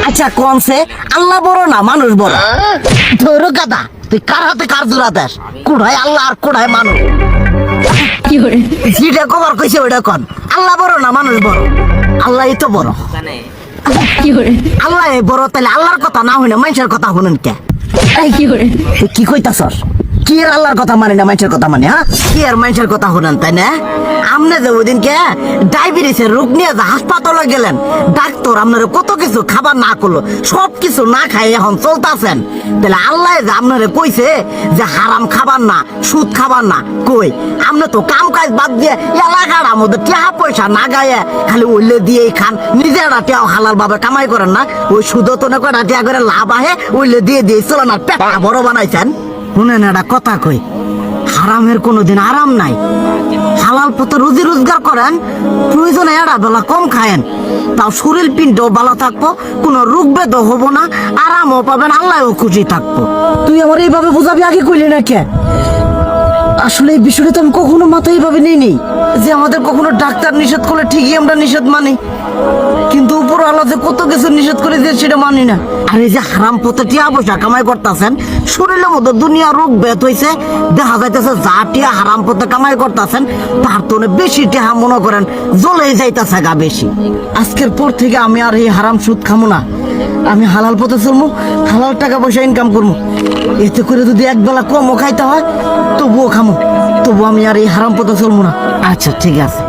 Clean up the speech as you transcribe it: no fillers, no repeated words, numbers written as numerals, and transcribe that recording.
আচ্ছা কোনছে আল্লাহ বড় না মানুষ বড়? ধরো গাদা, তুই কার হাতে কার জোড়া দেশ? কোড়ায় আল্লাহ আর কোড়ায় মানুষ। যেটা কবার কইছে ওইটা কন। আল্লাহ বড় না মানুষ বড়? আল্লাহই তো বড়। আল্লাহ বড়, তাহলে আল্লাহর কথা না হইনা মানুষের কথা শুনেন কে? তুই কি কইতাছস? কি আর আল্লাহর কথা মানে না মানুষের কথা মানে? হ্যাঁ, কি আর মানুষের কথা শুনেন তাই না? আমনে যে ওই দিনকে ডায়াবেটিসের রোগ নিয়ে যে হাসপাতালে গেলেন, ডাক্তার আপনার কত কিছু খাবার না করলো, সব কিছু না খাই এখন চলতেছেন। তাহলে আল্লাহ যে আপনারে কইছে যে হারাম খাবার না, সুদ খাবার না, কই আপনি তো কাম কাজ বাদ দিয়ে এলাকার আমাদের টাকা পয়সা না গায়ে খালি ওইলে দিয়েই খান, নিজেরা টেও হালাল ভাবে কামাই করেন না, ওই সুদও তো না করে টাকা করে লাভ আহে ওইলে দিয়ে দিয়ে চলেন আর পেটটা বড় বানাইছেন। শুনেন একটা কথা কই, হারামের কোনোদিন আরাম নাই। হালাল পথে রুজি রোজগার করেন, প্রয়োজনে এড়া বেলা কম খায়েন, তাও শরীর পিণ্ডও ভালো থাকবো, কোনো রোগ বেদও হবো না, আরামও পাবেন, আল্লাহও খুশি থাকবো। তুই আমার এইভাবে বুঝাবি আগে কইলি না কে? আসলে এই বিষয়টা তো আমি কখনো মাথায় এইভাবে নিইনি যে আমাদের কখনো ডাক্তার নিষেধ করলে ঠিকই আমরা নিষেধ মানি, কিন্তু উপর আল্লাহ যে কত কিছু নিষেধ করে দিয়ে সেটা মানি না। আর এই যে হারাম পথে টিয়া পয়সা কামাই করতেছেন, শরীরের মধ্যে দুনিয়া রোগ ব্যাত হয়েছে, দেখা যাইতেছে যা টিয়া হারাম পথে কামাই করতেছেন তার তো বেশি টিয়া মনে করেন জ্বলে যাইতেছে গা বেশি। আজকের পর থেকে আমি আর এই হারাম সুদ খামো না, আমি হালাল পথে চলবো, হালাল টাকা পয়সা ইনকাম করবো। এতে করে যদি একবেলা কমও খাইতে হয় তবুও খামো, তবু আমি আর এই হারাম পথে চলবো না। আচ্ছা ঠিক আছে।